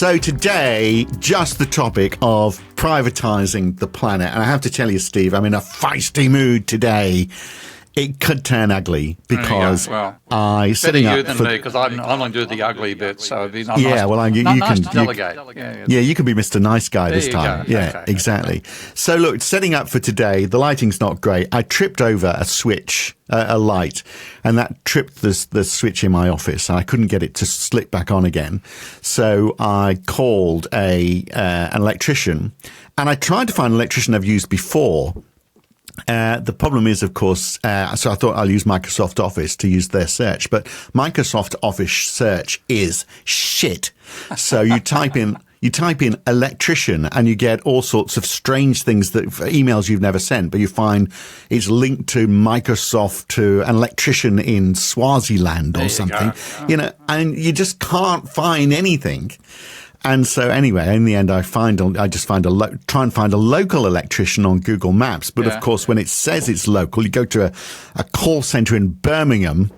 So today, just the topic of privatising the planet. And I have to tell you, Steve, I'm in a feisty mood today. It could turn ugly because I setting up than for me because I'm going to do the ugly bit. So it'd be nice, yeah, well, you nice can to delegate. yeah, you can be Mr. Nice Guy this you time. go. Yeah, Okay, exactly. So look, setting up for today, the lighting's not great. I tripped over a switch, a light, and that tripped the switch in my office. I couldn't get it to slip back on again. So I called an electrician, and I tried to find an electrician I've used before. The problem is, of course, so I thought I'll use Microsoft Office to use their search, but Microsoft Office search is shit. So you type in electrician and you get all sorts of strange things that emails you've never sent, but you find it's linked to Microsoft to an electrician in Swaziland or something, and you just can't find anything. And so anyway, in the end, I try and find a local electrician on Google Maps. But of course, when it says it's local, you go to a call center in Birmingham,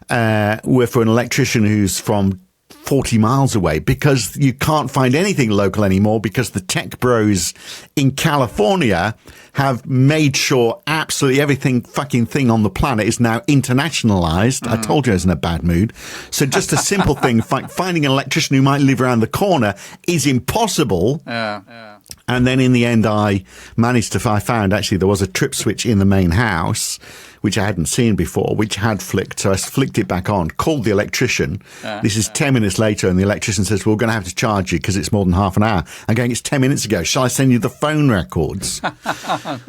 where for an electrician who's from 40 miles away, because you can't find anything local anymore because the tech bros in California have made sure absolutely everything fucking thing on the planet is now internationalized. I told you I was in a bad mood. So just a simple thing, finding an electrician who might live around the corner is impossible. Yeah. And then in the end, I found actually there was a trip switch in the main house, which I hadn't seen before, which had flicked. So I flicked it back on, called the electrician. This is 10 minutes later, and the electrician says, well, we're going to have to charge you because it's more than half an hour. I'm going, it's 10 minutes ago. Shall I send you the phone records?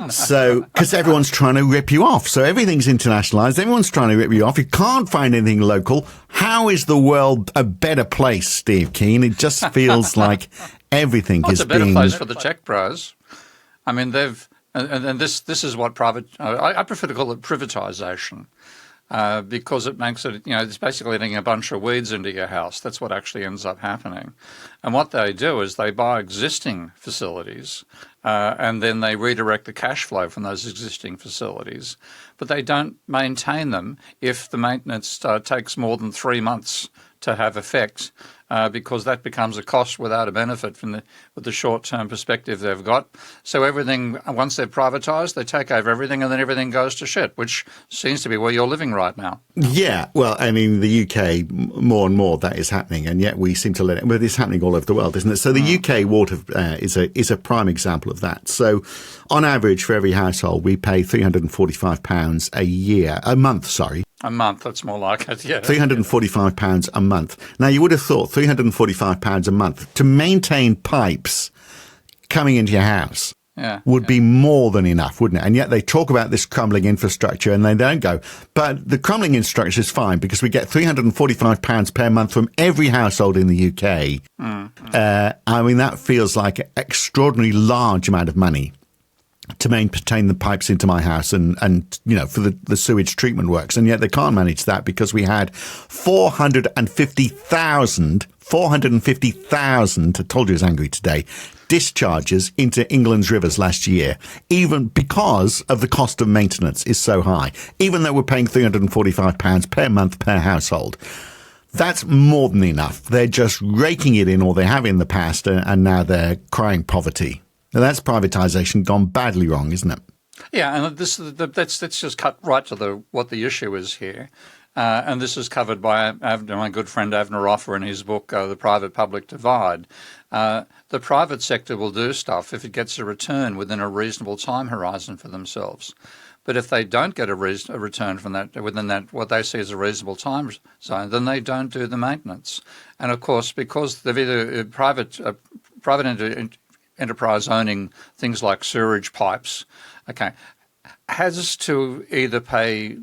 So, because everyone's trying to rip you off. So everything's internationalized. Everyone's trying to rip you off. You can't find anything local. How is the world a better place, Steve Keen? It just feels like everything is being... It's a better place for the tech bros. I mean, they've... And this is what I prefer to call it privatisation, because it makes it, it's basically letting a bunch of weeds into your house. That's what actually ends up happening. And what they do is they buy existing facilities and then they redirect the cash flow from those existing facilities, but they don't maintain them if the maintenance takes more than 3 months to have effect. Because that becomes a cost without a benefit with the short-term perspective they've got. So everything, once they're privatised, they take over everything and then everything goes to shit, which seems to be where you're living right now. Yeah, well, I mean, the UK, more and more that is happening, and yet we seem to let it, but it's happening all over the world, isn't it? So the UK water is a prime example of that. So on average, for every household, we pay £345 a month. A month, that's more like it, yeah. £345 a month. Now, you would have thought £345 a month to maintain pipes coming into your house would be more than enough, wouldn't it? And yet they talk about this crumbling infrastructure and they don't go. But the crumbling infrastructure is fine because we get £345 per month from every household in the UK. I mean, that feels like an extraordinarily large amount of money to maintain the pipes into my house and for the sewage treatment works. And yet they can't manage that because we had 450,000, I told you I was angry today, discharges into England's rivers last year, even because of the cost of maintenance is so high, even though we're paying £345 per month per household. That's more than enough. They're just raking it in, or they have in the past, and now they're crying poverty. Now, that's privatisation gone badly wrong, isn't it? Yeah, and let's just cut right to what the issue is here. And this is covered by my good friend Avner Offer in his book, The Private-Public Divide. The private sector will do stuff if it gets a return within a reasonable time horizon for themselves. But if they don't get a return from that within that what they see as a reasonable time zone, then they don't do the maintenance. And of course, because they've either private enterprise owning things like sewerage pipes, has to either pay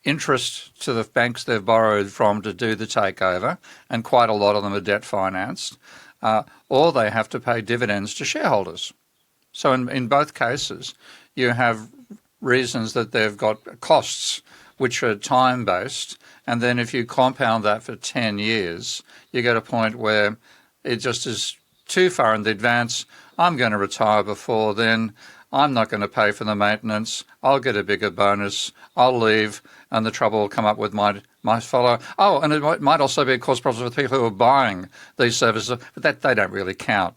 interest to the banks they've borrowed from to do the takeover, and quite a lot of them are debt financed, or they have to pay dividends to shareholders. So in both cases, you have reasons that they've got costs which are time-based, and then if you compound that for 10 years, you get a point where it just is too far in the advance. I'm going to retire before then. I'm not going to pay for the maintenance. I'll get a bigger bonus. I'll leave, and the trouble will come up with my fellow. Oh, and it might also be cause problems with people who are buying these services, but that they don't really count.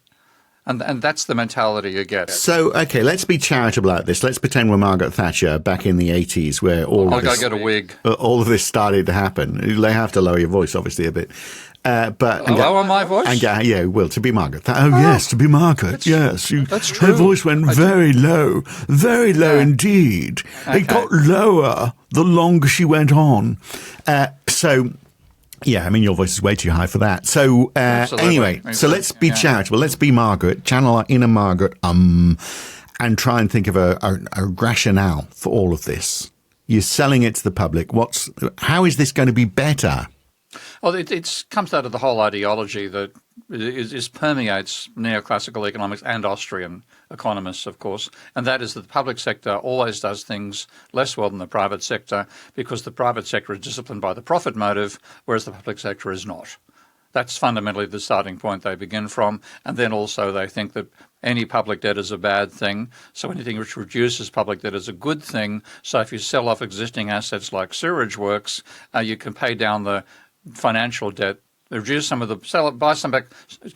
And that's the mentality you get. So, okay, let's be charitable at this. Let's pretend we're Margaret Thatcher back in the 80s where I'll go get a wig. All of this started to happen. They have to lower your voice, obviously, a bit. Lower my voice? To be Margaret. Yes, to be Margaret. Yes. That's true. Her voice went very low indeed. Okay. It got lower the longer she went on. Yeah, I mean, your voice is way too high for that. So, anyway, so let's be charitable. Let's be Margaret, channel our inner Margaret, and try and think of a rationale for all of this. You're selling it to the public. How is this going to be better? Well, it comes out of the whole ideology that permeates neoclassical economics and Austrian economists, of course, and that is that the public sector always does things less well than the private sector because the private sector is disciplined by the profit motive, whereas the public sector is not. That's fundamentally the starting point they begin from, and then also they think that any public debt is a bad thing, so anything which reduces public debt is a good thing. So if you sell off existing assets like sewerage works, you can pay down the financial debt, reduce some of the, buy some back,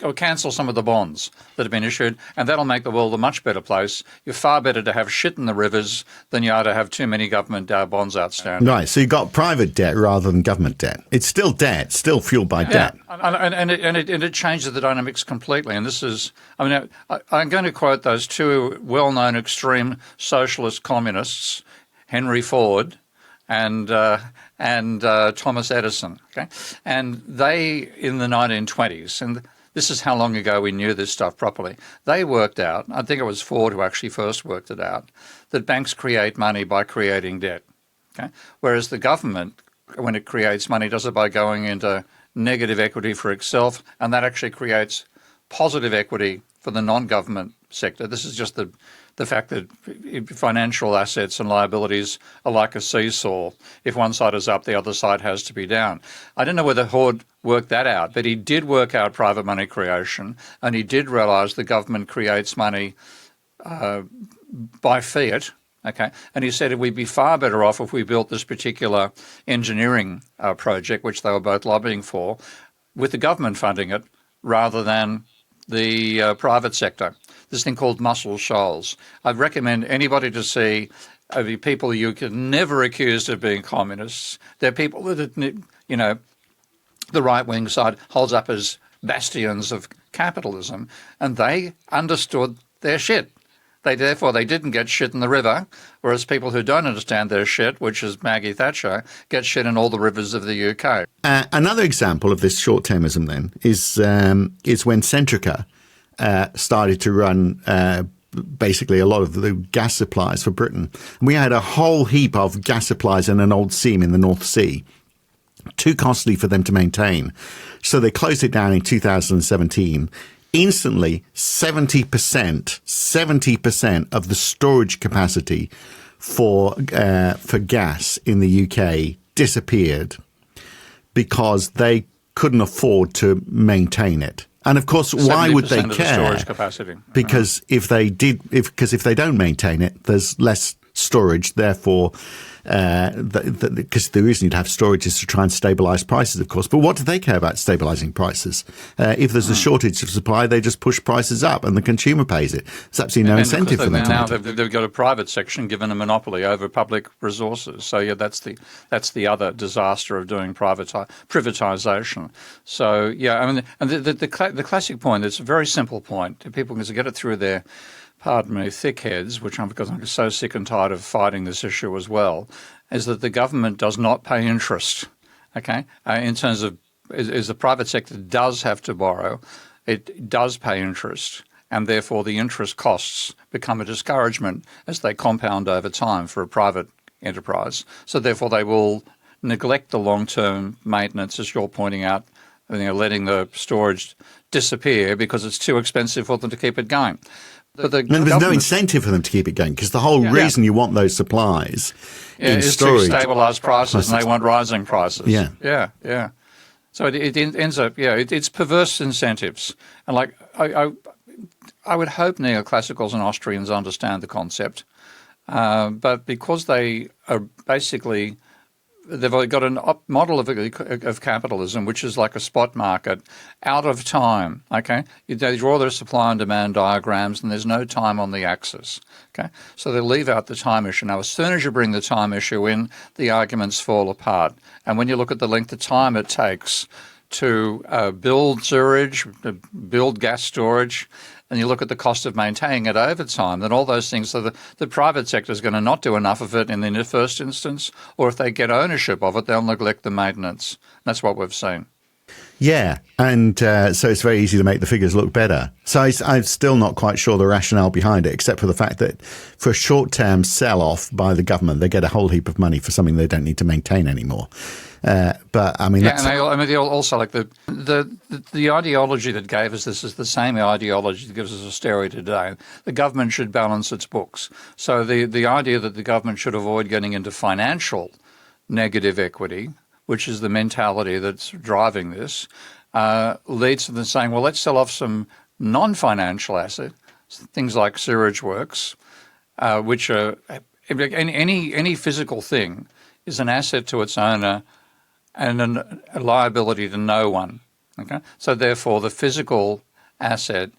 or cancel some of the bonds that have been issued, and that'll make the world a much better place. You're far better to have shit in the rivers than you are to have too many government bonds outstanding. Right, so you've got private debt rather than government debt. It's still debt, still fueled by debt. And it changes the dynamics completely. And this is, I'm going to quote those two well-known extreme socialist communists, Henry Ford and Thomas Edison, okay? And they, in the 1920s, and this is how long ago we knew this stuff properly, they worked out, I think it was Ford who actually first worked it out, that banks create money by creating debt, okay? Whereas the government, when it creates money, does it by going into negative equity for itself, and that actually creates positive equity for the non-government sector. This is just the fact that financial assets and liabilities are like a seesaw. If one side is up, the other side has to be down. I don't know whether Ford worked that out, but he did work out private money creation, and he did realise the government creates money by fiat. Okay, and he said we'd be far better off if we built this particular engineering project, which they were both lobbying for, with the government funding it rather than the private sector. This thing called Muscle Shoals. I'd recommend anybody to see people you can never accuse of being communists. They're people that, you know, the right-wing side holds up as bastions of capitalism, and they understood their shit. Therefore, they didn't get shit in the river, whereas people who don't understand their shit, which is Maggie Thatcher, get shit in all the rivers of the UK. Another example of this short-termism then is when Centrica started to run basically a lot of the gas supplies for Britain. We had a whole heap of gas supplies in an old seam in the North Sea, too costly for them to maintain. So they closed it down in 2017. Instantly, 70% of the storage capacity for gas in the UK disappeared because they couldn't afford to maintain it. And of course, why would they care? Storage capacity. Because if they don't maintain it, there's less storage. Therefore, because the reason you'd have storage is to try and stabilize prices, of course. But what do they care about stabilizing prices? If there's a shortage of supply, they just push prices up and the consumer pays it. There's absolutely no incentive for them to now they've got a private section given a monopoly over public resources. So yeah, that's the other disaster of doing privatization. So yeah, I mean, and the classic point, it's a very simple point. People can get it through their, pardon me, thick heads, because I'm so sick and tired of fighting this issue as well, is that the government does not pay interest, okay? In terms of, as the private sector does have to borrow, it does pay interest, and therefore the interest costs become a discouragement as they compound over time for a private enterprise. So therefore they will neglect the long-term maintenance, as you're pointing out, letting the storage disappear because it's too expensive for them to keep it going. But there's no incentive for them to keep it going because the whole reason you want those supplies in is storage to stabilise prices, and they want rising prices. Yeah. So it ends up, it's perverse incentives. And like I would hope neoclassicals and Austrians understand the concept, but because they are basically, they've got a model of capitalism, which is like a spot market, out of time, okay? They draw their supply and demand diagrams, and there's no time on the axis, okay? So they leave out the time issue. Now, as soon as you bring the time issue in, the arguments fall apart. And when you look at the length of time it takes to build sewerage, build gas storage, and you look at the cost of maintaining it over time, then all those things, so the private sector is going to not do enough of it in the first instance, or if they get ownership of it, they'll neglect the maintenance. That's what we've seen. Yeah, and so it's very easy to make the figures look better. So I'm still not quite sure the rationale behind it, except for the fact that for a short-term sell-off by the government, they get a whole heap of money for something they don't need to maintain anymore. But I mean, yeah, and they also like the ideology that gave us this is the same ideology that gives us austerity today. The government should balance its books. So the idea that the government should avoid getting into financial negative equity, which is the mentality that's driving this, leads to them saying, well, let's sell off some non-financial assets, things like sewage works, which are any physical thing is an asset to its owner and a liability to no one. Okay, so therefore the physical asset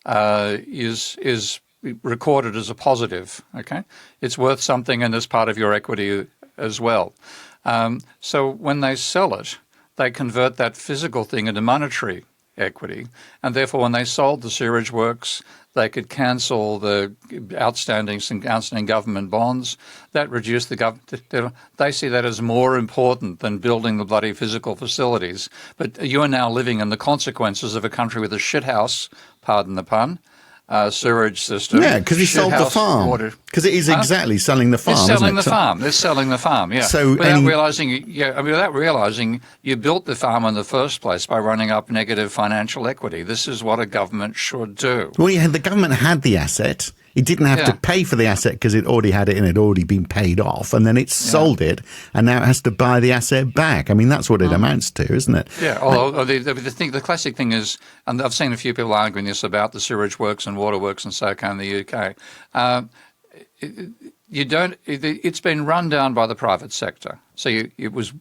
is recorded as a positive. Okay, it's worth something and is part of your equity as well. So when they sell it, they convert that physical thing into monetary equity, and therefore when they sold the sewerage works, they could cancel the outstanding government bonds. That reduced the government. They see that as more important than building the bloody physical facilities. But you are now living in the consequences of a country with a shithouse, pardon the pun, sewage system. Yeah, because he sold the farm. Because it is exactly selling the farm. It's selling the farm. It's selling the farm. Yeah. So without realizing, you built the farm in the first place by running up negative financial equity. This is what a government should do. Well, the government had the asset. It didn't have to pay for the asset because it already had it and it had already been paid off. And then it sold it, and now it has to buy the asset back. I mean, that's what it amounts to, isn't it? Yeah. Although the classic thing is, and I've seen a few people arguing this about the sewage works and waterworks and so on in the UK. It's been run down by the private sector. So it was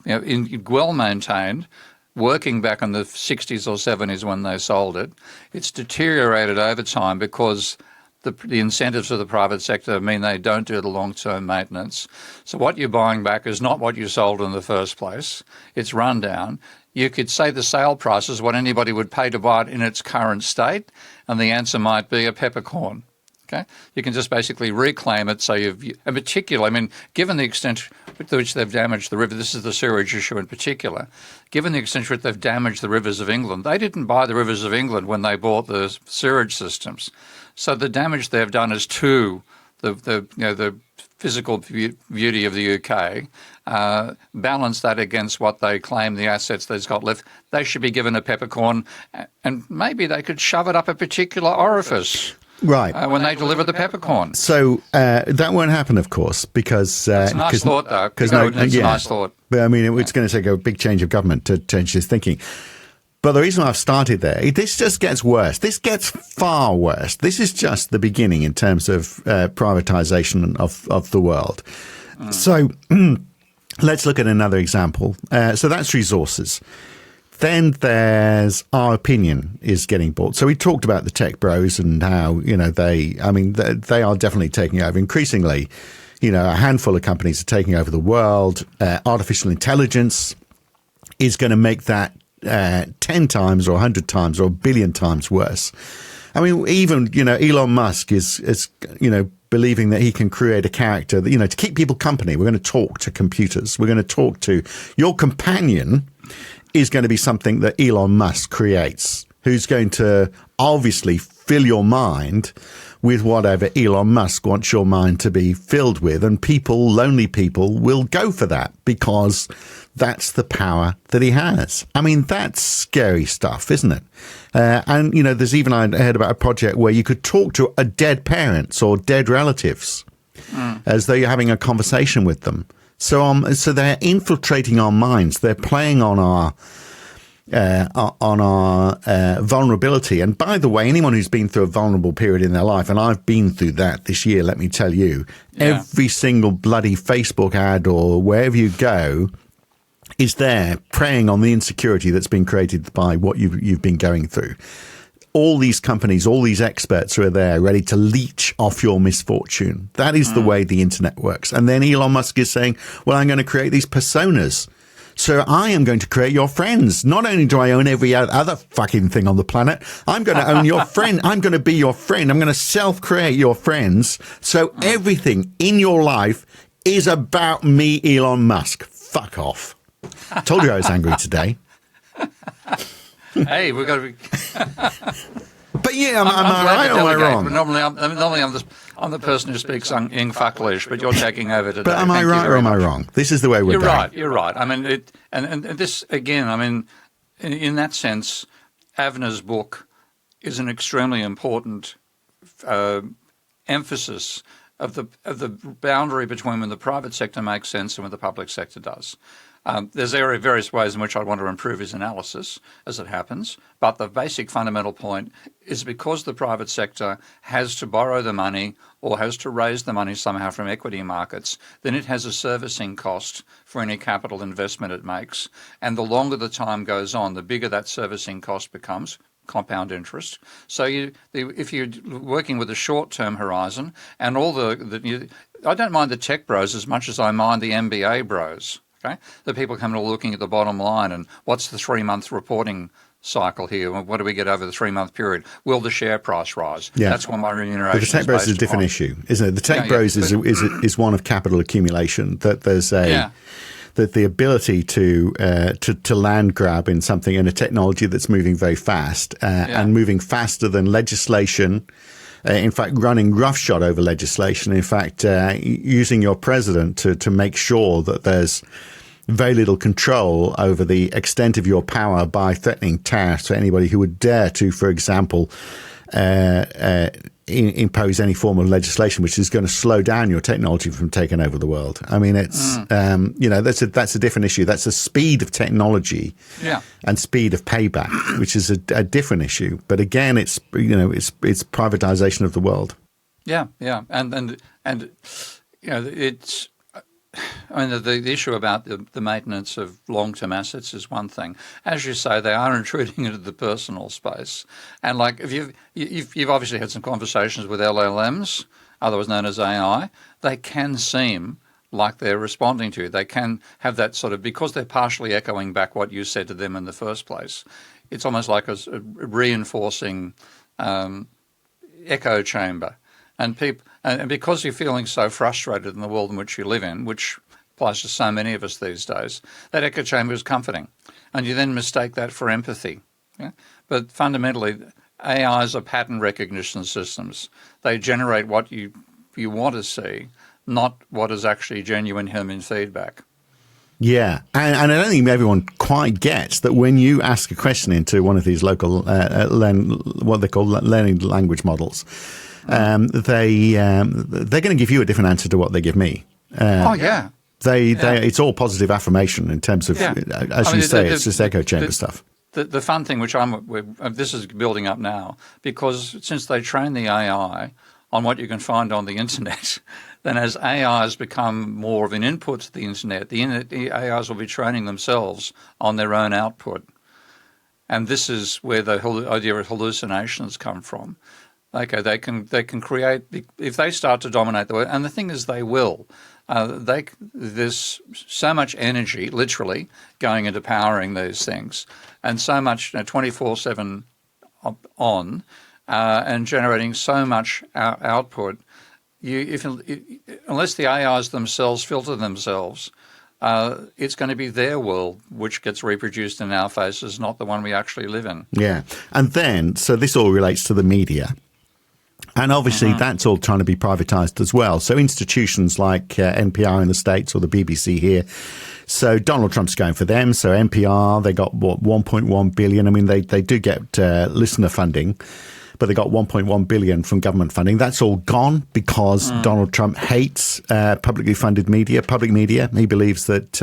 well maintained, working back in the 60s or 70s when they sold it. It's deteriorated over time because the incentives of the private sector mean they don't do the long-term maintenance. So what you're buying back is not what you sold in the first place. It's run down. You could say the sale price is what anybody would pay to buy it in its current state, and the answer might be a peppercorn. Okay, you can just basically reclaim it. So in particular, I mean, given the extent to which they've damaged the river, this is the sewerage issue in particular, given the extent to which they've damaged the rivers of England, they didn't buy the rivers of England when they bought the sewerage systems. So the damage they've done is to the physical beauty of the UK. Balance that against what they claim the assets they've got left. They should be given a peppercorn, and maybe they could shove it up a particular orifice. Right. When they deliver the peppercorn. So that won't happen, of course, because... it's a nice thought, though. It's a nice thought. But I mean, it's going to take a big change of government to change this thinking. But the reason I've started there, this just gets worse. This gets far worse. This is just the beginning in terms of privatisation of the world. So let's look at another example. So that's resources. Then there's our opinion is getting bought. So we talked about the tech bros and how, they are definitely taking over increasingly. A handful of companies are taking over the world. Artificial intelligence is going to make that 10 times or 100 times or a billion times worse. I mean, even, Elon Musk is believing that he can create a character that, to keep people company. We're going to talk to computers. We're going to talk to your companion is going to be something that Elon Musk creates, who's going to obviously fill your mind with whatever Elon Musk wants your mind to be filled with. And lonely people will go for that because that's the power that he has. I mean, that's scary stuff, isn't it? And, there's even, I heard about a project where you could talk to dead parents or dead relatives as though you're having a conversation with them. So they're infiltrating our minds. They're playing on on our vulnerability. And by the way, anyone who's been through a vulnerable period in their life, and I've been through that this year, let me tell you, every single bloody Facebook ad or wherever you go is there preying on the insecurity that's been created by what you've been going through. All these companies, all these experts who are there ready to leech off your misfortune. That is the way the internet works. And then Elon Musk is saying, well, I'm going to create these personas. So I am going to create your friends. Not only do I own every other fucking thing on the planet, I'm going to own your friend. I'm going to be your friend. I'm going to self-create your friends. So everything in your life is about me, Elon Musk. Fuck off. I told you I was angry today. Hey, we've got to be. But yeah, am I right or am I wrong? Normally I'm the person who speaks in Fucklish, but you're taking over today. But am I right or am I wrong? This is the way we're You're going. right. You're right. I mean, and this again. I mean, in that sense, Avner's book is an extremely important emphasis of the boundary between when the private sector makes sense and when the public sector does. There's various ways in which I want to improve his analysis, as it happens, but the basic fundamental point is because the private sector has to borrow the money or has to raise the money somehow from equity markets, then it has a servicing cost for any capital investment it makes. And the longer the time goes on, the bigger that servicing cost becomes, compound interest. So if you're working with a short-term horizon and I don't mind the tech bros as much as I mind the MBA bros. Okay, the people coming and looking at the bottom line and what's the 3-month reporting cycle here? What do we get over the 3-month period? Will the share price rise? Yeah. That's what my remuneration. But the tech bros is a different issue, isn't it? The tech bros is one of capital accumulation. That there's that the ability to land grab in something in a technology that's moving very fast and moving faster than legislation. In fact, running roughshod over legislation. In fact, using your president to make sure that there's very little control over the extent of your power by threatening tariffs for anybody who would dare to, for example, impose any form of legislation which is going to slow down your technology from taking over the world. I mean, it's that's a different issue. That's the speed of technology and speed of payback, which is a different issue. But again, it's privatization of the world. Yeah, and it's. I mean, the issue about the maintenance of long-term assets is one thing. As you say, they are intruding into the personal space. And like, if you've obviously had some conversations with LLMs, otherwise known as AI, they can seem like they're responding to you. They can have that sort of, because they're partially echoing back what you said to them in the first place. It's almost like a reinforcing echo chamber. And because you're feeling so frustrated in the world in which you live in, which applies to so many of us these days, that echo chamber is comforting. And you then mistake that for empathy. Yeah? But fundamentally, AIs are pattern recognition systems. They generate what you want to see, not what is actually genuine human feedback. Yeah, and I don't think everyone quite gets that when you ask a question into one of these local, what they call learning language models, they're going to give you a different answer to what they give me. It's all positive affirmation in terms of, as you say, it's just echo chamber stuff. The fun thing, which this is building up now, because since they train the AI on what you can find on the internet, then as AIs become more of an input to the internet, the AIs will be training themselves on their own output. And this is where the idea of hallucinations come from. Okay, they can create, if they start to dominate the world, and the thing is they will. There's so much energy, literally, going into powering these things, and so much 24/7 on, and generating so much output. Unless the AIs themselves filter themselves, it's going to be their world which gets reproduced in our faces, not the one we actually live in. Yeah, and then so this all relates to the media. And obviously that's all trying to be privatized as well. So institutions like NPR in the States or the BBC here. So Donald Trump's going for them. So NPR, they got, 1.1 billion. I mean, they do get listener funding. but they got 1.1 billion from government funding. That's all gone because Donald Trump hates publicly funded media, public media. He believes that,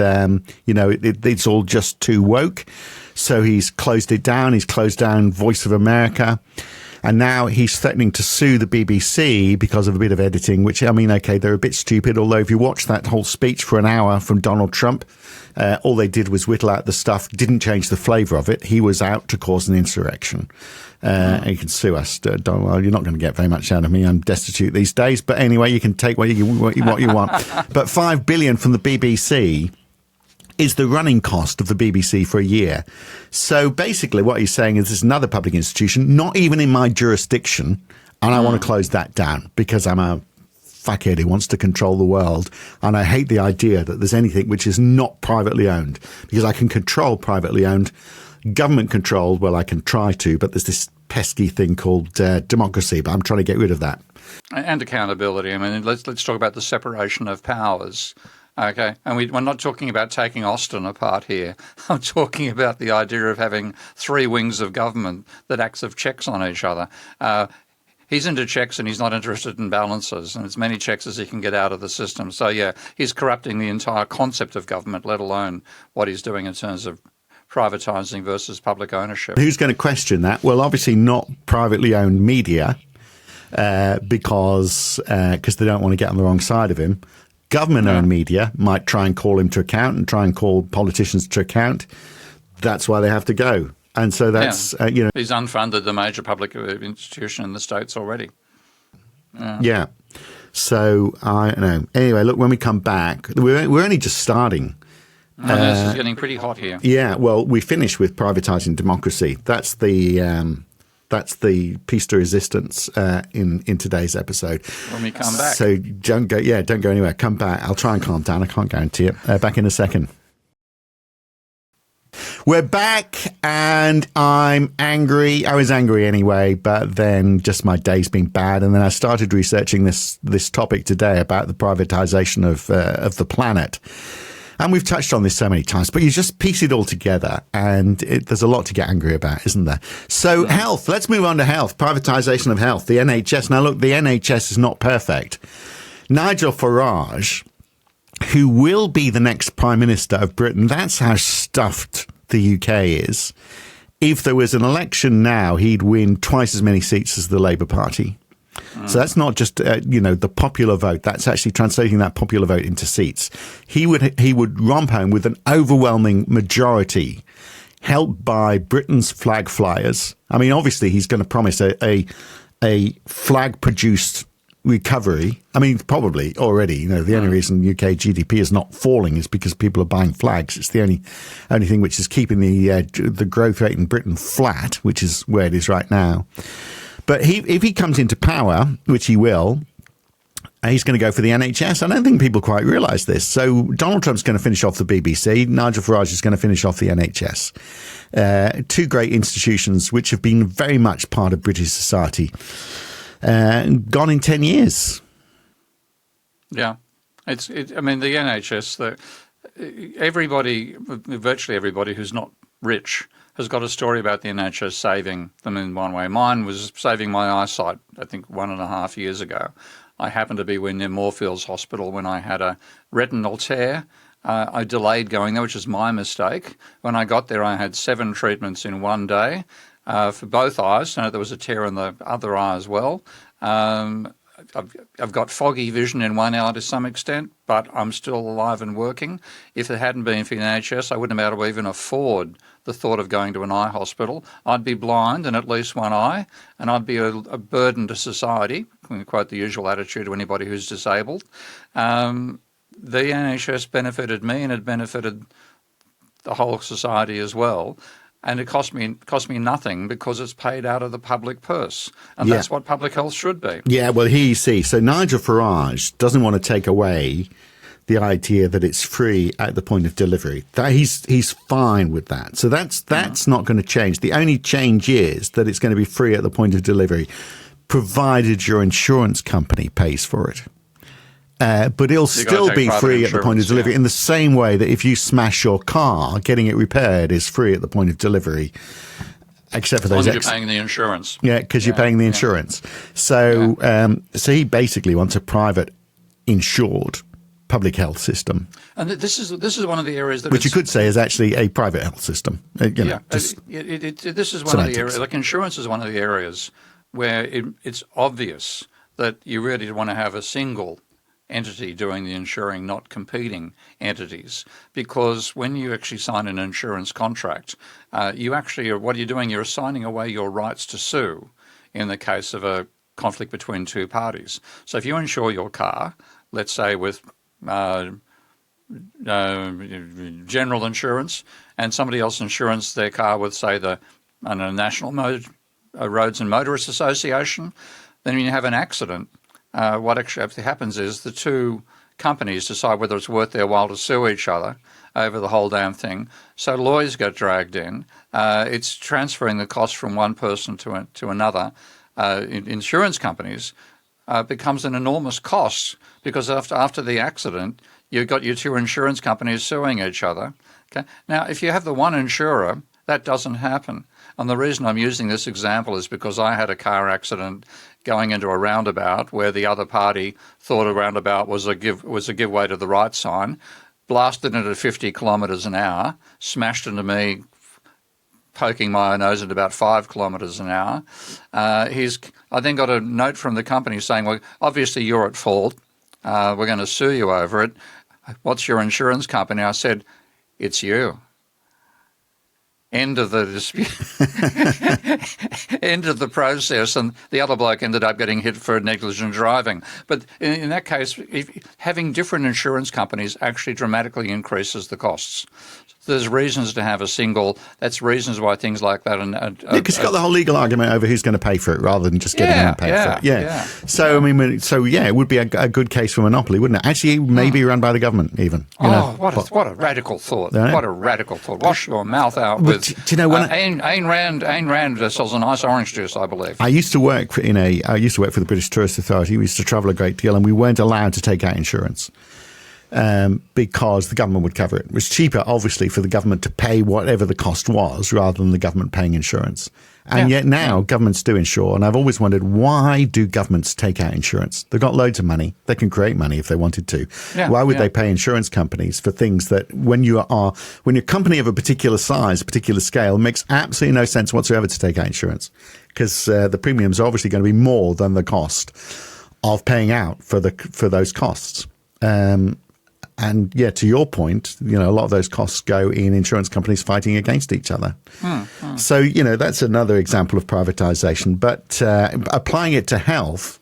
it's all just too woke. So he's closed it down. He's closed down Voice of America. And now he's threatening to sue the BBC because of a bit of editing, which, I mean, okay, they're a bit stupid. Although if you watch that whole speech for an hour from Donald Trump, all they did was whittle out the stuff, didn't change the flavour of it. He was out to cause an insurrection. And you can sue us, Donald. Well, you're not going to get very much out of me. I'm destitute these days. But anyway, you can take what you want. But $5 billion from the BBC is the running cost of the BBC for a year. So basically what he's saying is there's another public institution, not even in my jurisdiction, and I want to close that down because I'm a fuckhead who wants to control the world. And I hate the idea that there's anything which is not privately owned, because I can control privately owned. Government controlled, well, I can try to, but there's this pesky thing called democracy, but I'm trying to get rid of that. And accountability. I mean, let's talk about the separation of powers. Okay, and we're not talking about taking Austin apart here. I'm talking about the idea of having three wings of government that acts as checks on each other. He's into checks and he's not interested in balances, and as many checks as he can get out of the system. So, yeah, he's corrupting the entire concept of government, let alone what he's doing in terms of privatising versus public ownership. Who's going to question that? Well, obviously not privately owned media because they don't want to get on the wrong side of him. Government-owned media might try and call him to account and try and call politicians to account. That's why they have to go. And so that's, He's unfunded the major public institution in the States already. Yeah. So, I don't know. Anyway, look, when we come back, we're only just starting. This is getting pretty hot here. Yeah, well, we finish with privatising democracy. That's the piece de resistance in today's episode. When we come back. So don't go anywhere. Come back. I'll try and calm down. I can't guarantee it. Back in a second. We're back and I'm angry. I was angry anyway, but then just my day's been bad. And then I started researching this topic today about the privatisation of the planet. And we've touched on this so many times, but you just piece it all together and there's a lot to get angry about, isn't there? So health, let's move on to health, privatisation of health, the NHS. Now, look, the NHS is not perfect. Nigel Farage, who will be the next Prime Minister of Britain, that's how stuffed the UK is. If there was an election now, he'd win twice as many seats as the Labour Party. So that's not just, the popular vote. That's actually translating that popular vote into seats. He would romp home with an overwhelming majority helped by Britain's flag flyers. I mean, obviously, he's going to promise a flag-produced recovery. I mean, probably already, the only reason UK GDP is not falling is because people are buying flags. It's the only thing which is keeping the growth rate in Britain flat, which is where it is right now. But if he comes into power, which he will, he's going to go for the NHS. I don't think people quite realise this. So Donald Trump's going to finish off the BBC. Nigel Farage is going to finish off the NHS. Two great institutions which have been very much part of British society. Gone in 10 years. Yeah. I mean, the NHS, virtually everybody who's not rich has got a story about the NHS saving them in one way. Mine was saving my eyesight, I think 1.5 years ago. I happened to be near Moorfields Hospital when I had a retinal tear. I delayed going there, which is my mistake. When I got there, I had 7 treatments in one day for both eyes. So there was a tear in the other eye as well. I've got foggy vision in one eye to some extent, but I'm still alive and working. If it hadn't been for the NHS, I wouldn't have been able to even afford the thought of going to an eye hospital. I'd be blind in at least one eye, and I'd be a burden to society, quote the usual attitude to anybody who's disabled. The NHS benefited me and it benefited the whole society as well. And it cost me nothing because it's paid out of the public purse. And that's what public health should be. Yeah, well, here you see. So Nigel Farage doesn't want to take away the idea that it's free at the point of delivery. That he's fine with that. So that's not going to change. The only change is that it's going to be free at the point of delivery, provided your insurance company pays for it. But it'll still be free at the point of delivery in the same way that if you smash your car, getting it repaired is free at the point of delivery. except for as long those as you're paying the insurance. Yeah, because you're paying the insurance. So, so he basically wants a private insured public health system, and this is one of the areas that which you could say is actually a private health system. This is one of the areas. Like insurance is one of the areas where it's obvious that you really want to have a single entity doing the insuring, not competing entities. Because when you actually sign an insurance contract, you actually what are you doing? You're assigning away your rights to sue in the case of a conflict between two parties. So if you insure your car, let's say with general insurance, and somebody else insures their car with, say, the National Roads and Motorists Association, then when you have an accident, what actually happens is the two companies decide whether it's worth their while to sue each other over the whole damn thing. So lawyers get dragged in. It's transferring the cost from one person to another. Insurance companies becomes an enormous cost because after the accident, you've got your two insurance companies suing each other. Okay. Now, if you have the one insurer, that doesn't happen. And the reason I'm using this example is because I had a car accident going into a roundabout where the other party thought a roundabout was a giveaway to the right sign, blasted it at 50 kilometres an hour, smashed into me, poking my nose at about 5 kilometres an hour. I then got a note from the company saying, well, obviously you're at fault. We're going to sue you over it. What's your insurance company? I said, it's you. End of the dispute. End of the process, and the other bloke ended up getting hit for negligent driving. But in that case, having different insurance companies actually dramatically increases the costs. There's reasons to have a single. That's reasons why things like that. Because you've got the whole legal argument over who's going to pay for it rather than just getting out and pay for it. Yeah. So I mean, it would be a good case for monopoly, wouldn't it? Actually, maybe run by the government even. What a radical thought! What a radical thought! Wash your mouth out with. Do you know when Ayn Rand sells a nice orange juice, I believe. I used to work for the British Tourist Authority. We used to travel a great deal, and we weren't allowed to take out insurance. Because the government would cover it. It was cheaper, obviously, for the government to pay whatever the cost was rather than the government paying insurance. And yet now governments do insure. And I've always wondered, why do governments take out insurance? They've got loads of money. They can create money if they wanted to. Why would they pay insurance companies for things that when you're a company of a particular size, particular scale, it makes absolutely no sense whatsoever to take out insurance because the premiums are obviously going to be more than the cost of paying out for those costs. And yeah, to your point, a lot of those costs go in insurance companies fighting against each other. So, that's another example of privatisation. But applying it to health,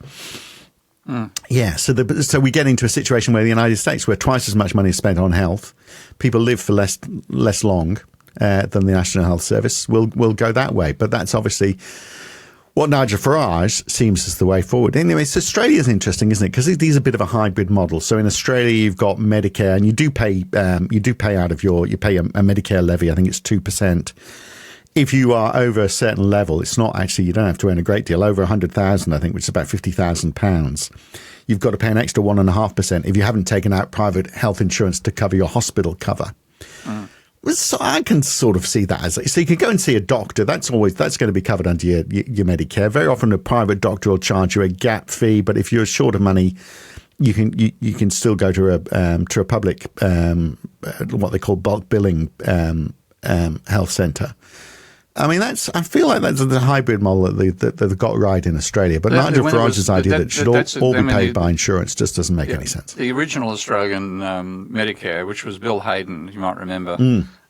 so we get into a situation where the United States, where twice as much money is spent on health, people live for less long than the National Health Service, will go that way. But that's obviously what Nigel Farage seems is the way forward. Anyway, so Australia's interesting, isn't it? Because these are a bit of a hybrid model. So in Australia, you've got Medicare, and you pay out of you pay a Medicare levy. I think it's 2%. If you are over a certain level, it's not actually, you don't have to earn a great deal. Over 100,000, I think, which is about £50,000. You've got to pay an extra 1.5% if you haven't taken out private health insurance to cover your hospital cover. So I can sort of see that as so you can go and see a doctor. That's going to be covered under your Medicare. Very often, a private doctor will charge you a gap fee, but if you're short of money, you can still go to a public what they call bulk billing health centre. I mean, I feel like that's the hybrid model that they've got right in Australia. But Nigel Farage's idea that it should all be paid by insurance just doesn't make any sense. The original Australian Medicare, which was Bill Hayden, you might remember,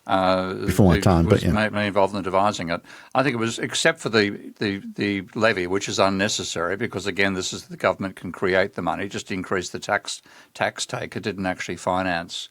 before my time, but mainly involved in devising it. I think it was, except for the levy, which is unnecessary because again, this is the government can create the money, just increase the tax take. It didn't actually finance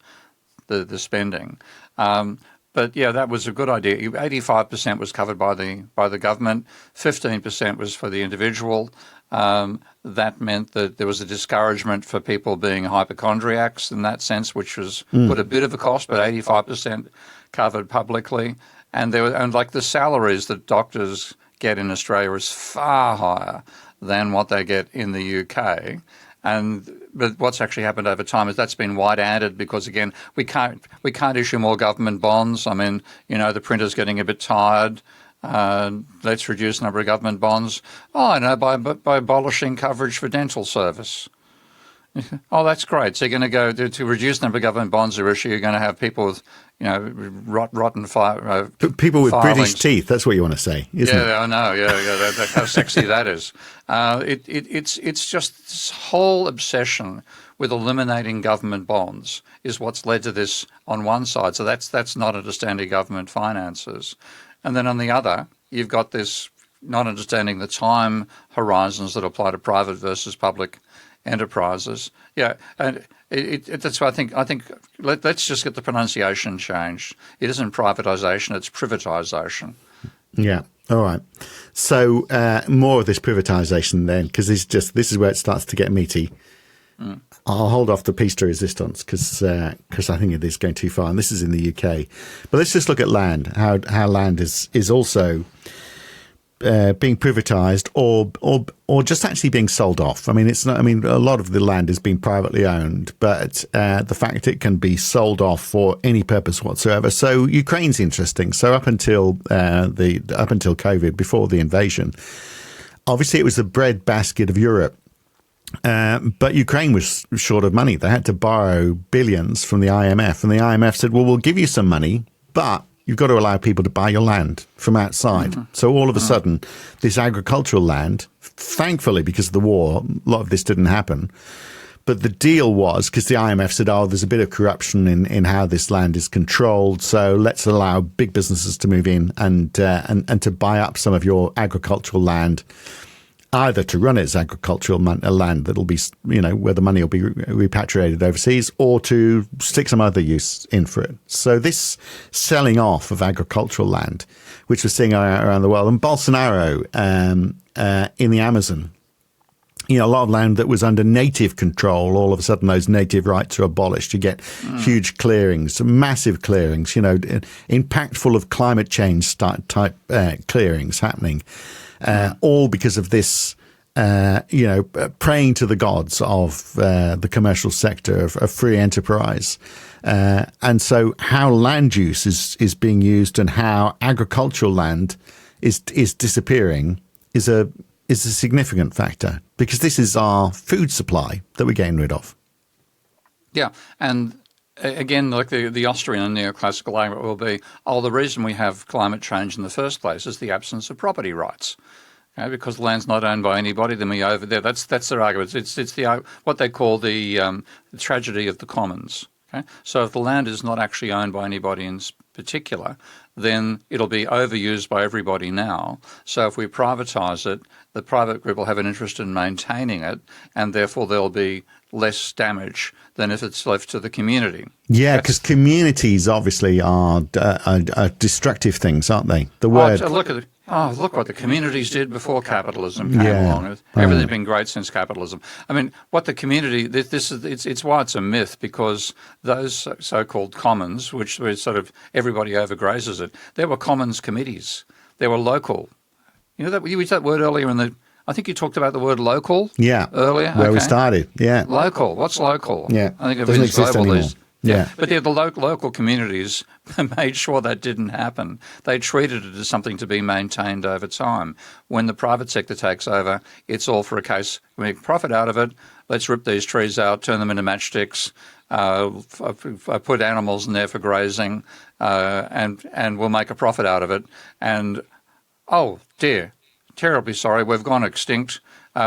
the spending. But yeah, that was a good idea. 85% was covered by the government. 15% was for the individual. That meant that there was a discouragement for people being hypochondriacs in that sense, which was put a bit of a cost, but 85% covered publicly. And like the salaries that doctors get in Australia is far higher than what they get in the UK. But what's actually happened over time is that's been wide-handed because, again, we can't issue more government bonds. I mean, the printer's getting a bit tired. Let's reduce the number of government bonds. Oh, I know, by abolishing coverage for dental service. Oh, that's great. So you're going to go to reduce the number of government bonds are issue. You're going to have people with, rotten people with filings. British teeth. That's what you want to say, isn't it? Yeah, I know. Yeah. How sexy that is. It's just this whole obsession with eliminating government bonds is what's led to this on one side. So that's not understanding government finances, and then on the other, you've got this not understanding the time horizons that apply to private versus public enterprises. Yeah, and that's why I think let's just get the pronunciation changed. It isn't privatisation, it's privatisation. Yeah. All right. So more of this privatisation then, because this is where it starts to get meaty. I'll hold off the piece de resistance because I think it is going too far, and this is in the UK. But let's just look at land. How land is also being privatised or just actually being sold off. I mean, it's not. I mean, a lot of the land is being privately owned, but the fact it can be sold off for any purpose whatsoever. So Ukraine's interesting. So up until COVID, before the invasion, obviously it was the breadbasket of Europe. But Ukraine was short of money. They had to borrow billions from the IMF, and the IMF said, "Well, we'll give you some money, but you've got to allow people to buy your land from outside." Mm-hmm. So all of a sudden, this agricultural land, thankfully because of the war, a lot of this didn't happen. But the deal was, because the IMF said, "Oh, there's a bit of corruption in how this land is controlled, so let's allow big businesses to move in and to buy up some of your agricultural land." Either to run its agricultural land that'll be, where the money will be repatriated overseas, or to stick some other use in for it. So this selling off of agricultural land, which we're seeing around the world, and Bolsonaro in the Amazon, a lot of land that was under native control, all of a sudden those native rights are abolished. You get huge clearings, massive clearings, impactful of climate change type clearings happening. All because of this, praying to the gods of the commercial sector of free enterprise. And so how land use is being used and how agricultural land is disappearing is a significant factor, because this is our food supply that we're getting rid of. Yeah, and again, like the Austrian neoclassical argument will be, the reason we have climate change in the first place is the absence of property rights. Okay, because land's not owned by anybody, then we over there. That's their argument. It's the what they call the tragedy of the commons. Okay, so if the land is not actually owned by anybody in particular, then it'll be overused by everybody now. So if we privatise it, the private group will have an interest in maintaining it, and therefore there'll be less damage than if it's left to the community. Yeah, because communities obviously are destructive things, aren't they? The word. Look what the communities did before capitalism came along. Everything's been great since capitalism. I mean, what the community, it's why it's a myth, because those so-called commons, which were sort of everybody overgrazes it, there were commons committees. There were local. You used that word earlier I think you talked about the word local earlier. Where we started, Local. What's local? Yeah. I think doesn't exist anymore. Yeah. But the local communities made sure that didn't happen. They treated it as something to be maintained over time. When the private sector takes over, it's all for a case. We make profit out of it. Let's rip these trees out, turn them into matchsticks, put animals in there for grazing, and we'll make a profit out of it. And, oh, dear, terribly sorry, we've gone extinct.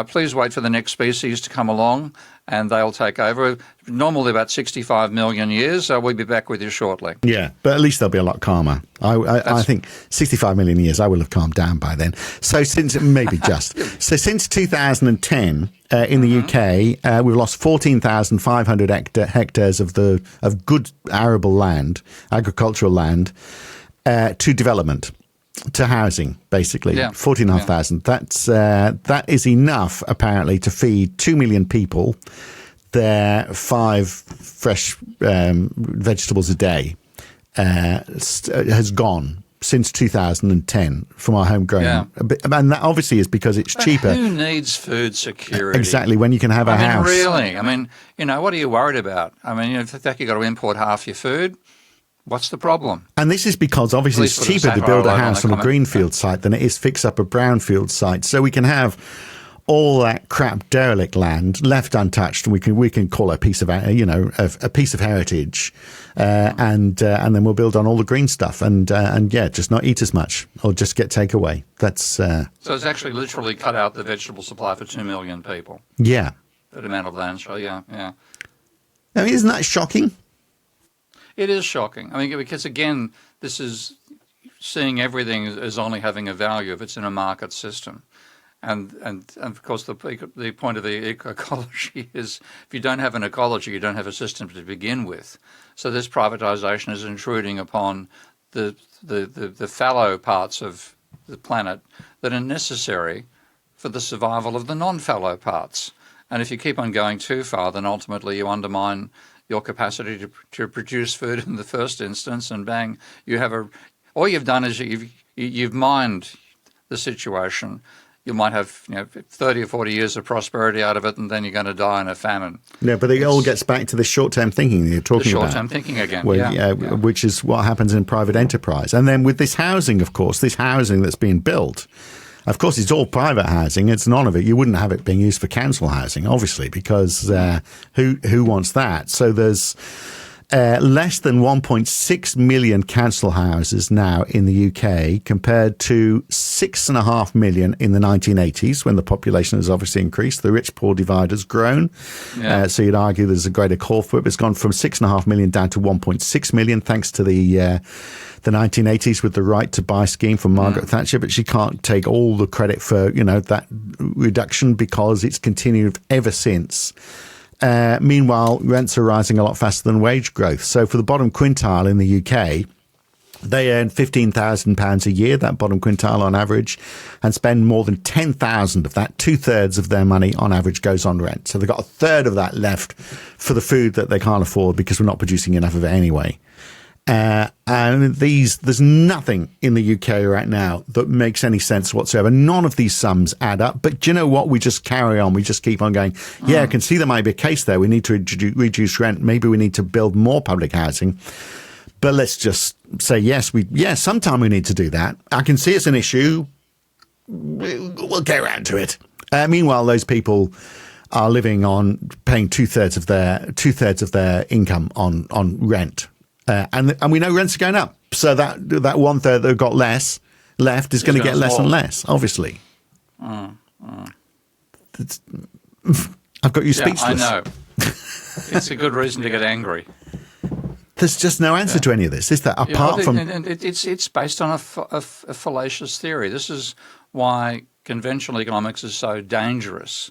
Please wait for the next species to come along and they'll take over. Normally about 65 million years, so we'll be back with you shortly. Yeah, but at least they'll be a lot calmer. I think 65 million years, I will have calmed down by then. So since 2010, in the UK, we've lost 14,500 hectares of good arable land, agricultural land, to development. To housing, basically, 14,500. That is enough, apparently, to feed 2 million people their 5 fresh vegetables a day. Has gone since 2010 from our homegrown. Yeah. And that obviously is because it's cheaper. Who needs food security? Exactly, when you can have a house. Really? I mean, what are you worried about? I mean, if you've got to import half your food, What's the problem? And this is because obviously Please it's put a cheaper to satire build a line on house the on a comment. greenfield site than it is fix up a brownfield site. So we can have all that crap derelict land left untouched, and we can call it a piece of a piece of heritage, and then we'll build on all the green stuff, and just not eat as much or just get takeaway. That's So it's actually literally cut out the vegetable supply for 2 million people. yeah. That amount of land. So yeah. I mean, isn't that shocking? It is shocking. I mean, because again, this is seeing everything as only having a value if it's in a market system. And of course, the point of the ecology is if you don't have an ecology, you don't have a system to begin with. So this privatisation is intruding upon the fallow parts of the planet that are necessary for the survival of the non-fallow parts. And if you keep on going too far, then ultimately you undermine your capacity to produce food in the first instance, and bang, all you've done is you've mined the situation. You might have 30 or 40 years of prosperity out of it, and then you're going to die in a famine. No, but it all gets back to the short-term thinking that you're talking about. The short-term thinking again, which is what happens in private enterprise. And then with this housing, of course, this housing that's being built, of course, it's all private housing. It's none of it. You wouldn't have it being used for council housing, obviously, because who wants that? So there's less than 1.6 million council houses now in the UK, compared to 6.5 million in the 1980s, when the population has obviously increased. The rich-poor divide has grown. Yeah. So you'd argue there's a greater call for it. But it's gone from 6.5 million down to 1.6 million, thanks to the 1980s with the right to buy scheme from Margaret Thatcher. But she can't take all the credit for that reduction, because it's continued ever since. Meanwhile, rents are rising a lot faster than wage growth. So for the bottom quintile in the UK, they earn £15,000 a year, that bottom quintile on average, and spend more than 10,000 of that. 2/3 of their money on average goes on rent. So they've got a third of that left for the food that they can't afford because we're not producing enough of it anyway. And there's nothing in the UK right now that makes any sense whatsoever. None of these sums add up. But do you know what? We just carry on. We just keep on going. Yeah, I can see there might be a case there. We need to reduce rent. Maybe we need to build more public housing. But let's just say, yes, sometime we need to do that. I can see it's an issue. We'll get around to it. Meanwhile, those people are living on paying two-thirds of their income on rent. And we know rents are going up. So that 1/3 that got less left is going to get less and less, obviously. I've got you speechless. I know. It's a good reason to get angry. There's just no answer to any of this, is there? Apart from... And it's based on a fallacious theory. This is why conventional economics is so dangerous,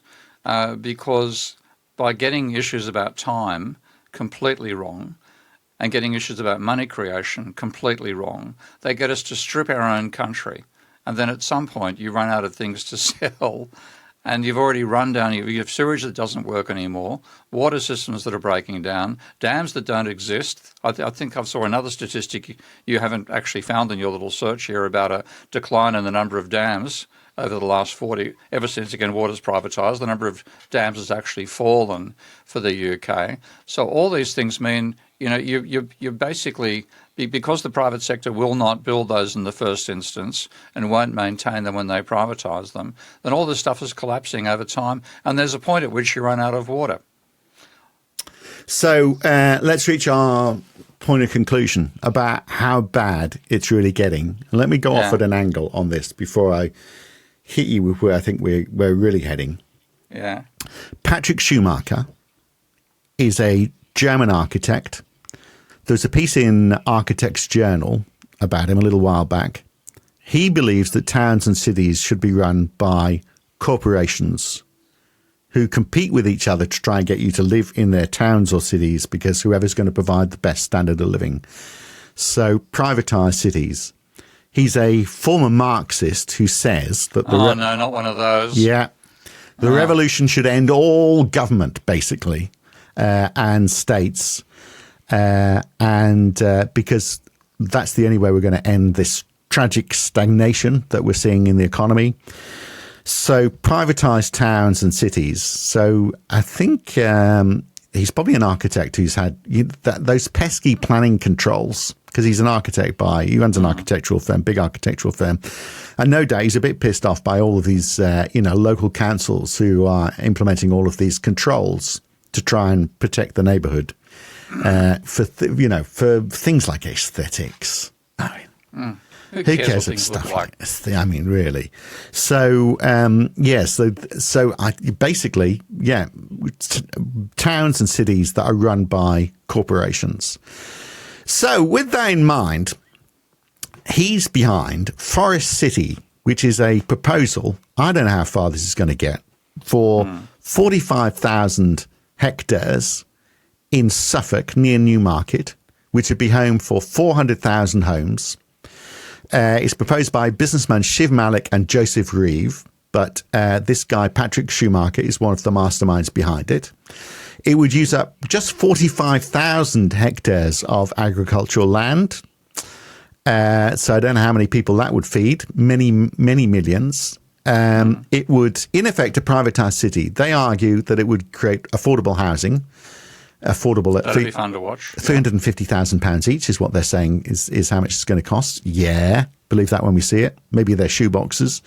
because by getting issues about time completely wrong, and getting issues about money creation completely wrong, they get us to strip our own country. And then at some point you run out of things to sell, and you've already run down, you have sewage that doesn't work anymore, water systems that are breaking down, dams that don't exist. I think I saw another statistic you haven't actually found in your little search here about a decline in the number of dams over the last 40, ever since, again, water's privatised, the number of dams has actually fallen for the UK. So all these things mean, you basically, because the private sector will not build those in the first instance and won't maintain them when they privatise them, then all this stuff is collapsing over time, and there's a point at which you run out of water. So let's reach our point of conclusion about how bad it's really getting. Let me go off at an angle on this before I hit you with where I think we're really heading. Yeah. Patrick Schumacher is a German architect. There's a piece in Architects Journal about him a little while back. He believes that towns and cities should be run by corporations who compete with each other to try and get you to live in their towns or cities, because whoever's going to provide the best standard of living. So privatise cities. He's a former Marxist who says that no, not one of those. Yeah. The revolution should end all government, basically, and states. Because that's the only way we're going to end this tragic stagnation that we're seeing in the economy. So privatise towns and cities. So I think he's probably an architect who's had those pesky planning controls because he's an architect he runs an architectural firm, big architectural firm. And no doubt he's a bit pissed off by all of these, local councils who are implementing all of these controls to try and protect the neighbourhood for things like aesthetics. I mean, who cares what stuff like this? I mean, really. So, towns and cities that are run by corporations. So, with that in mind, he's behind Forest City, which is a proposal. I don't know how far this is going to get for 45,000 hectares in Suffolk near Newmarket, which would be home for 400,000 homes. It's proposed by businessman Shiv Malik and Joseph Reeve, but this guy, Patrick Schumacher, is one of the masterminds behind it. It would use up just 45,000 hectares of agricultural land. So I don't know how many people that would feed, many, many millions. It would, in effect, a privatised city. They argue that it would create affordable housing. That'd be fun to watch. £350,000 each is what they're saying is how much it's going to cost. Yeah, believe that when we see it. Maybe they're shoeboxes.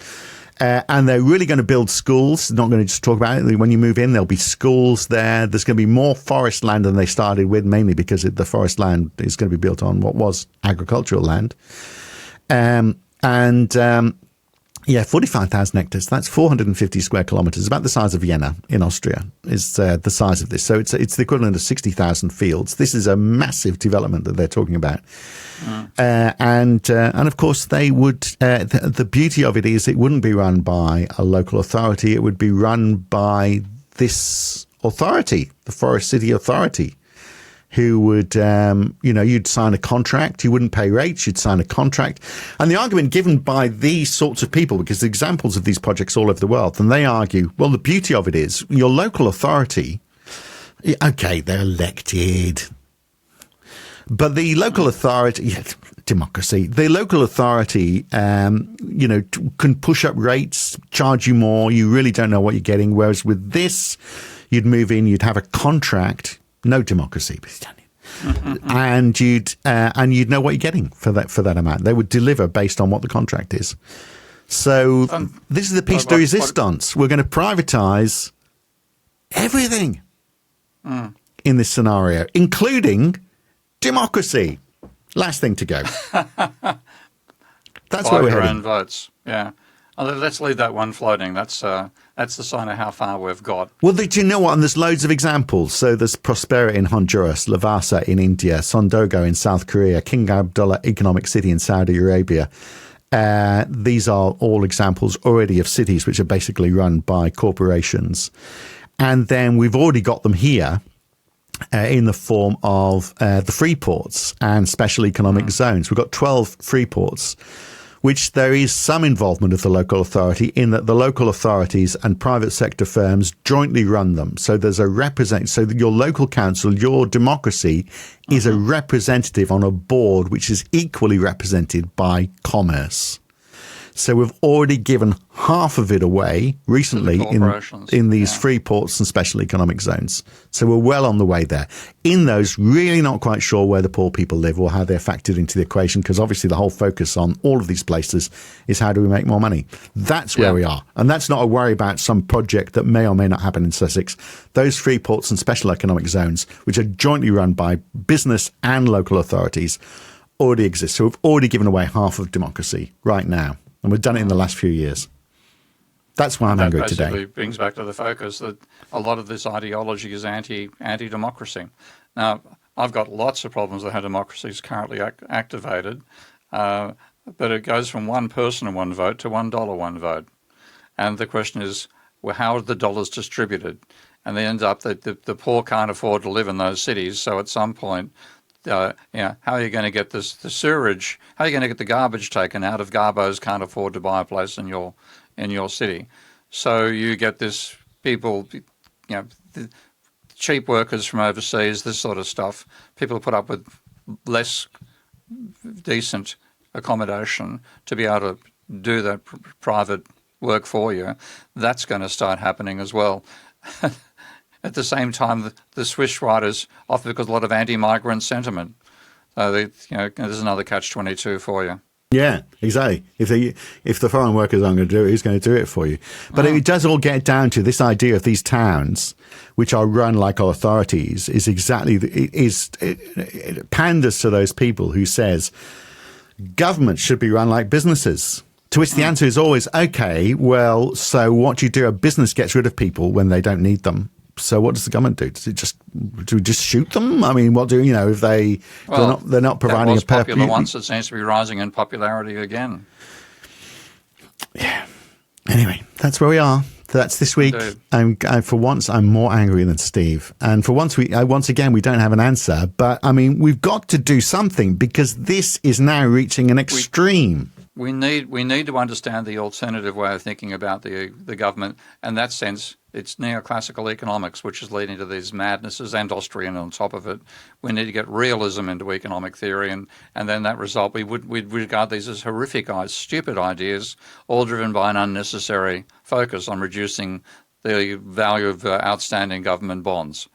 And they're really going to build schools. Not going to just talk about it. When you move in, there'll be schools there. There's going to be more forest land than they started with, mainly because the forest land is going to be built on what was agricultural land. 45,000 hectares. That's 450 square kilometres, about the size of Vienna in Austria is the size of this. So it's the equivalent of 60,000 fields. This is a massive development that they're talking about. And of course, they would. The beauty of it is it wouldn't be run by a local authority. It would be run by this authority, the Forest City Authority, who would, you'd sign a contract. You wouldn't pay rates. You'd sign a contract. And the argument given by these sorts of people, because the examples of these projects all over the world, and they argue, well, the beauty of it is your local authority, okay, they're elected. But the local authority, democracy, the local authority, can push up rates, charge you more. You really don't know what you're getting. Whereas with this, you'd move in, you'd have a contract. No democracy, and you'd know what you're getting for that amount. They would deliver based on what the contract is. So this is the piece de resistance. We're going to privatise everything in this scenario, including democracy. Last thing to go. That's where we're heading. Own votes. Yeah. Let's leave that one floating. That's the sign of how far we've got. Well, do you know what? And there's loads of examples. So there's Prospera in Honduras, Lavasa in India, Sondogo in South Korea, King Abdullah Economic City in Saudi Arabia. These are all examples already of cities which are basically run by corporations. And then we've already got them here in the form of the freeports and special economic zones. We've got 12 freeports, which there is some involvement of the local authority in that the local authorities and private sector firms jointly run them. So there's so that your local council, your democracy is a representative on a board which is equally represented by commerce. So we've already given half of it away recently in these free ports and special economic zones. So we're well on the way there. In those, really not quite sure where the poor people live or how they're factored into the equation, because obviously the whole focus on all of these places is how do we make more money. That's where we are. And that's not a worry about some project that may or may not happen in Sussex. Those free ports and special economic zones, which are jointly run by business and local authorities, already exist. So we've already given away half of democracy right now. And we've done it in the last few years. That's why I'm angry today. That basically brings back to the focus that a lot of this ideology is anti-democracy. Now, I've got lots of problems with how democracy is currently activated, but it goes from one person and one vote to $1 one vote. And the question is, well, how are the dollars distributed? And they end up that the poor can't afford to live in those cities, so at some point, how are you going to get the sewerage? How are you going to get the garbage taken out if Garbos can't afford to buy a place in your city? So you get this people, the cheap workers from overseas, this sort of stuff. People put up with less decent accommodation to be able to do that private work for you. That's going to start happening as well. At the same time, the Swiss writers often because a lot of anti-migrant sentiment. So there's another catch-22 for you. Yeah, exactly. If the foreign workers aren't going to do it, who's going to do it for you? But it does all get down to this idea of these towns, which are run like authorities, is exactly it panders to those people who says government should be run like businesses. To which the answer is always, okay, well, so what do you do? A business gets rid of people when they don't need them. So what does the government do? Do we just shoot them? I mean, what do if they're not providing a popular once, it seems to be rising in popularity again. Yeah. Anyway, that's where we are. That's this week. For once, I'm more angry than Steve. And for once, once again, we don't have an answer. But I mean, we've got to do something because this is now reaching an extreme. We need to understand the alternative way of thinking about the government. In that sense, it's neoclassical economics, which is leading to these madnesses, and Austrian on top of it. We need to get realism into economic theory, and then that result, we'd regard these as horrific, stupid ideas, all driven by an unnecessary focus on reducing the value of outstanding government bonds.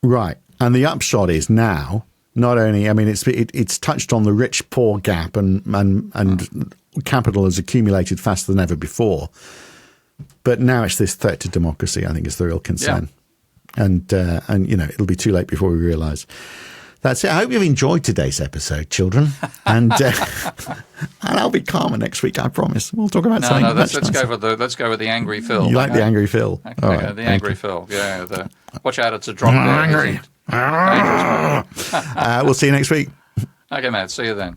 Right. And the upshot is now, not only, I mean, it's touched on the rich-poor gap and capital has accumulated faster than ever before. But now it's this threat to democracy, I think, is the real concern. Yeah. And it'll be too late before we realise. That's it. I hope you've enjoyed today's episode, children. And I'll be calmer next week, I promise. We'll talk about something. Let's go with the angry Phil. You like the angry Phil? Okay, all right, the angry Phil. Yeah. Watch out, it's a drop there. Angry. We'll see you next week. Okay, Matt. See you then.